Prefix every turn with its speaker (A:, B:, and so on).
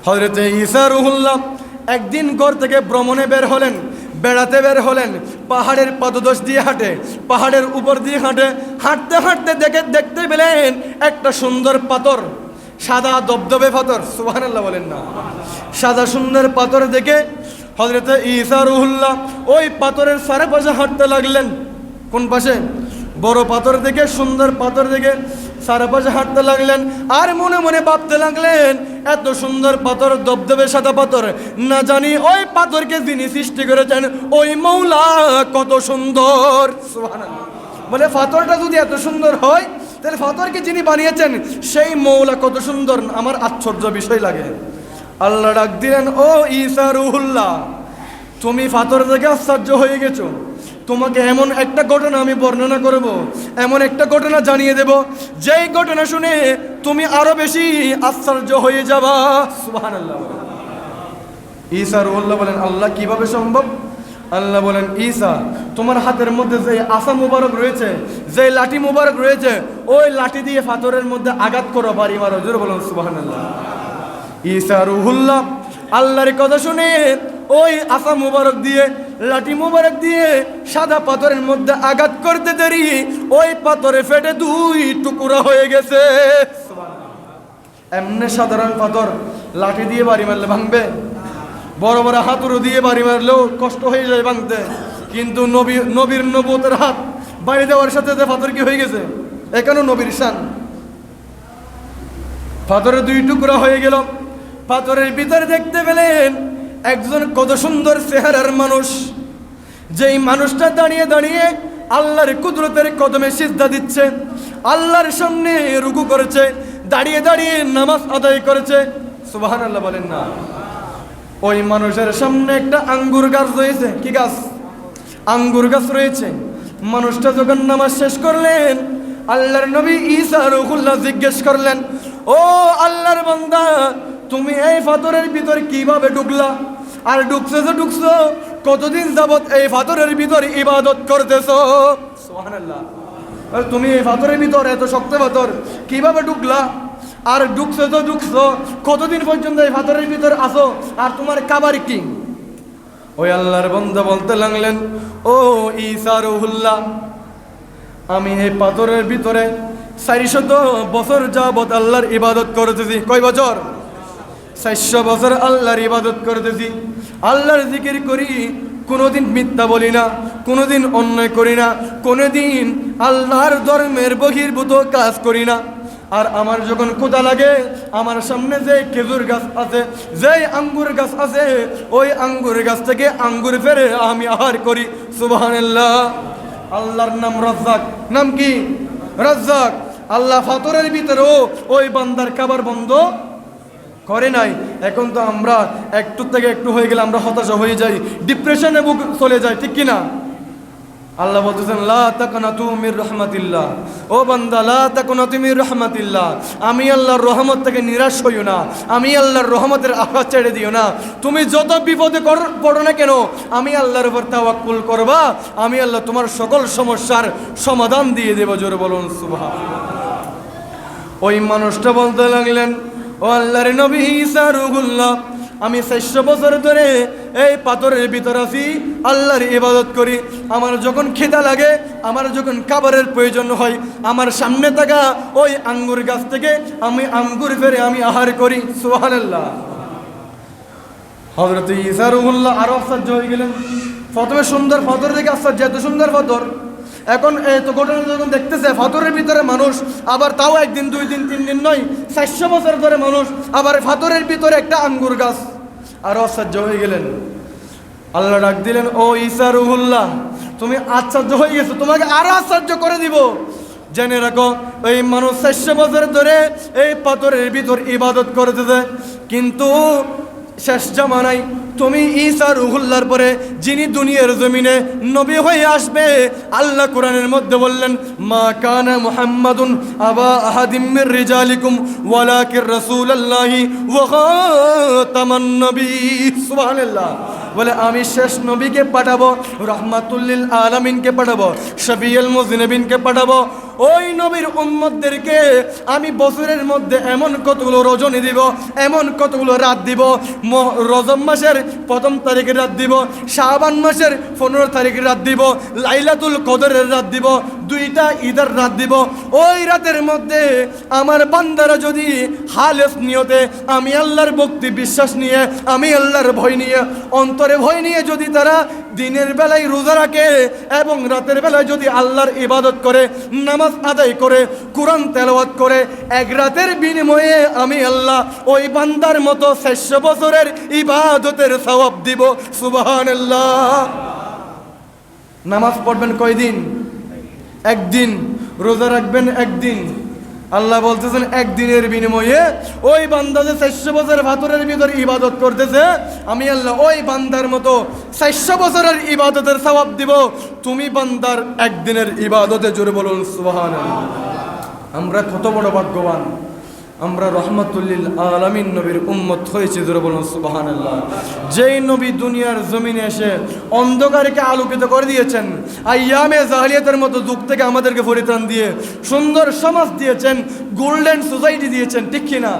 A: হযরত ঈসা রূহুল্লাহ একদিন ঘর থেকে ভ্রমণে বের হলেন, বেড়াতে বের হলেন। পাহাড়ের পদদেশ দিয়ে হাঁটে, পাহাড়ের উপর দিয়ে হাঁটে, হাঁটতে হাঁটতে দেখতে পেলেন একটা সুন্দর পাথর, সাদা দবদবে পাথর। সুবহানাল্লাহ বলেন না। সাদা সুন্দর পাথর দেখে হযরত ঈসা রূহুল্লাহ ওই পাথরের চারপাশে হাঁটতে লাগলেন। কোন পাশে? বড় পাথর দেখে, সুন্দর পাথর দেখে চারপাশে হাঁটতে লাগলেন। আর মনে মনে ভাবতে লাগলেন, এত সুন্দর পাথর, দবদবে সাদা পাথর, না জানি ওই পাথরকে যিনি সৃষ্টি করেছেন ওই মৌলা কত সুন্দর। সুবহানাল্লাহ। বলে পাথরটা যদি এত সুন্দর হয় তাহলে পাথরকে যিনি বানিয়েছেন সেই মৌলা কত সুন্দর, আমার আশ্চর্য বিষয় লাগে। আল্লাহ ডাক দিলেন, ও ঈসা রূহুল্লাহ, তুমি পাথর দেখে আশ্চর্য হয়ে গেছো, তোমাকে এমন একটা ঘটনা আমি বর্ণনা করব, এমন একটা ঘটনা জানিয়ে দেব, যেই ঘটনা শুনে তুমি আরো বেশি আশ্চর্য হয়ে যাবা। সুবহানাল্লাহ। ঈসা রূহুল্লাহ বলেন, আল্লাহ কিভাবে সম্ভব? আল্লাহ বলেন, ঈসা, তোমার হাতের মধ্যে যে আসা মুবারক রয়েছে, যে লাঠি মুবারক রয়েছে, ওই লাঠি দিয়ে পাথরের মধ্যে আঘাত করো, বাড়ি মারো। জোরে বলুন সুবহানাল্লাহ। ঈসা রূহুল্লাহ আল্লাহর কথা শুনে ওই আসা মুবারক দিয়ে, লাঠি মুবারক দিয়ে সাদা পাথরের মধ্যে আঘাত করতে দেরি ওই পাথরে ফেটে দুই টুকরা হয়ে গেছে। এমনি সাধারণ পাথর লাঠি দিয়ে বাড়ি মারলে ভাঙবে, বড় বড় হাতুড়ো দিয়ে বাড়ি মারলেও কষ্ট হয়ে যায় ভাঙতে, কিন্তু নবীর নবুয়তের হাত বাড়ি দেওয়ার সাথে পাথর কি হয়ে গেছে? এখানেও নবীর শান। পাথরের দুই টুকরা হয়ে গেল। পাথরের ভিতরে দেখতে পেলেন একজন কত সুন্দর চেহারার মানুষ, যেই মানুষটা দাঁড়িয়ে দাঁড়িয়ে আল্লাহর কুদরতের কদমে সিজদা দিচ্ছে, আল্লাহর সামনে রুকু করেছে, দাঁড়িয়ে দাঁড়িয়ে নামাজ আদায় করেছে। সুবহানাল্লাহ বলেন না। ওই মানুষের সামনে একটা আঙ্গুর গাছ রয়েছে। কি গাছ? আঙ্গুর গাছ রয়েছে। মানুষটা যখন নামাজ শেষ করলেন, আল্লাহর নবী ঈসা রূহুল্লাহ জিজ্ঞেস করলেন, ও আল্লাহর বান্দা, তুমি এই পাথরের ভিতর কিভাবে ঢুকলা? আর ঢুকছো কতদিন যাবত এই পাথরের ভিতর ইবাদত করতেছো? সুবহানাল্লাহ। আর তুমি এই পাথরের ভিতর, এত শক্ত পাথর, কিভাবে ঢুকলা? আর ঢুকছো কতদিন পর্যন্ত এই পাথরের ভিতর আসো? আর তোমার কাবার কি? ওই আল্লাহর বান্দা বলতে লাগলেন, ও ঈসা রূহুল্লাহ, আমি এই পাথরের ভিতরে 400 বছর যাবত আল্লাহর ইবাদত করতেছি। কয় বছর? 400 বছর আল্লাহর ইবাদত করতেছি, আল্লাহর জিকির করি, কোনোদিন মিথ্যা বলি না, কোনোদিন অন্যায় করি না, কোনোদিন আল্লাহর ধর্মের বহির্ভূত কাজ করি না। আর আমার যখন ক্ষুধা লাগে, আমার সামনে যে খেজুর গাছ আছে, যে আঙ্গুর গাছ আছে, ওই আঙ্গুর গাছ থেকে আঙ্গুর ফেরে আমি আহার করি। সুবহানাল্লাহ। আল্লাহর নাম রাজ্জাক। নাম কি? রাজ্জাক। আল্লাহ পাথরের ভিতরেও ওই বান্দার খাবার বন্ধ করে নাই। এখন তো আমরা একটু থেকে একটু হয়ে গেলে আমরা হতাশা হয়ে যাই, ডিপ্রেশনে চলে যাই, ঠিক কিনা? আল্লাহ বলতেছেন, লা তাকনাতু মির রাহমাতিল্লাহ। ও বান্দা, লা তাকনাতু মির রাহমাতিল্লাহ, আমি আল্লাহর রহমত থেকে নিরাশ হইও না, আমি আল্লাহর রহমতের আশা ছেড়ে দিও না। তুমি যত বিপদে পড়ো না কেন, আমি আল্লাহর উপর তাওয়াক্কুল করবা, আমি আল্লাহ তোমার সকল সমস্যার সমাধান দিয়ে দেব। জোরে বলুন সুবহানাল্লাহ। ওই মানুষটা বলতে লাগলেন, ও আল্লাহর নবী ঈসা রূহুল্লাহ, আমি 400 বছর ধরে এই পাথরের ভিতর আছি, আল্লাহর ইবাদত করি। আমার যখন খিদা লাগে, আমার যখন খাবারের প্রয়োজন হয়, আমার সামনে থাকা ওই আঙ্গুর গাছ থেকে আমি আঙ্গুর ফেরে আমি আহার করি। সুবহানাল্লাহ। হযরত ঈসা রূহুল্লাহ আরো আশ্চর্য হয়ে গেলেন। প্রথমে সুন্দর পাথর দেখে আশ্চর্য, এত সুন্দর পাথর। এখন এত ঘটনা যখন দেখতেছে, পাথরের ভিতরে মানুষ, আবার তাও একদিন, 2 দিন, 3 দিন নয়, 400 বছর ধরে মানুষ, আবার পাথরের ভিতরে একটা আঙ্গুর গাছ। আরো আশ্চর্য হয়ে গেলেন। আল্লাহ ডাক দিলেন, ও ঈসা রূহুল্লাহ, তুমি আশ্চর্য হয়ে গেছো, তোমাকে আরো আশ্চর্য করে দিব। জেনে রাখো, এই মানুষ 400 বছর ধরে এই পাথরের ভিতর ইবাদত করতেছে, কিন্তু শেষ জামানায় তুমি ঈসা রূহুল্লাহর পরে যিনি দুনিয়ার জমিনে নবী হয়ে আসবে, আল্লাহ কোরআনের মধ্যে বললেন, মা কানা মুহাম্মাদুন আবা আহাদিম মির রিজালিকুম ওয়ালাকির রাসূলুল্লাহি ওয়া খাতামান নবী। সুবহানাল্লাহ। বলে আমি শেষ নবীকে পাঠাবো, রাহমাতুল লিল আলামিনকে পাঠাবো, শফিউল মুযনিবিনকে পাঠাবো, ওই নবীর উম্মতদেরকে আমি বছরের মধ্যে এমন কতগুলো রজনী দিব, এমন কতগুলো রাত দিব। রজব মাসের 1ম তারিখের রাত দিব, শাবান মাসের 15 তারিখের রাত দিব, লাইলাতুল কদরের রাত দিব, 2টা ঈদের রাত দিব। ওই রাতের মধ্যে আমার বান্দারা যদি খালেস নিয়তে আমি আল্লাহর ভক্তি বিশ্বাস নিয়ে, আমি আল্লাহর ভয় নিয়ে, অন্তরে ভয় নিয়ে যদি তারা দিনের বেলায় রোজা রাখে এবং রাতের বেলায় যদি আল্লাহর ইবাদত করে, নামাজ আদায় করে, কোরআন তেলাওয়াত করে, এক রাতের বিনিময়ে আমি আল্লাহ ওই বান্দার মতো 600 বছরের ইবাদতের সওয়াব দিব। সুবহানাল্লাহ। নামাজ পড়বেন কয়দিন? একদিন। রোজা রাখবেন একদিন। আল্লাহ বলতেছেন একদিনের বিনিময়ে ওই বান্দা যে 400 বছর ভাতরের ভিতর ইবাদত করতেছে, আমি আল্লাহ ওই বান্দার মতো 400 বছরের ইবাদতের সওয়াব দিব তুমি বান্দার একদিনের ইবাদতে। জোরে বলুন সুবহানাল্লাহ। আমরা কত বড় ভাগ্যবান, আমরা রহমাতুল্লিল আলামিন নবীর উম্মত হয়েছে। জোরে বলুন সুবহানাল্লাহ। যেই নবী দুনিয়ার জমিনে এসে অন্ধকারকে আলোকিত করে দিয়েছেন, আইয়ামে জাহিলিয়াতের মতো যুগ থেকে আমাদেরকে পরিত্রাণ দিয়ে সুন্দর সমাজ দিয়েছেন, গোল্ডেন সোসাইটি দিয়েছেন, ঠিক কিনা?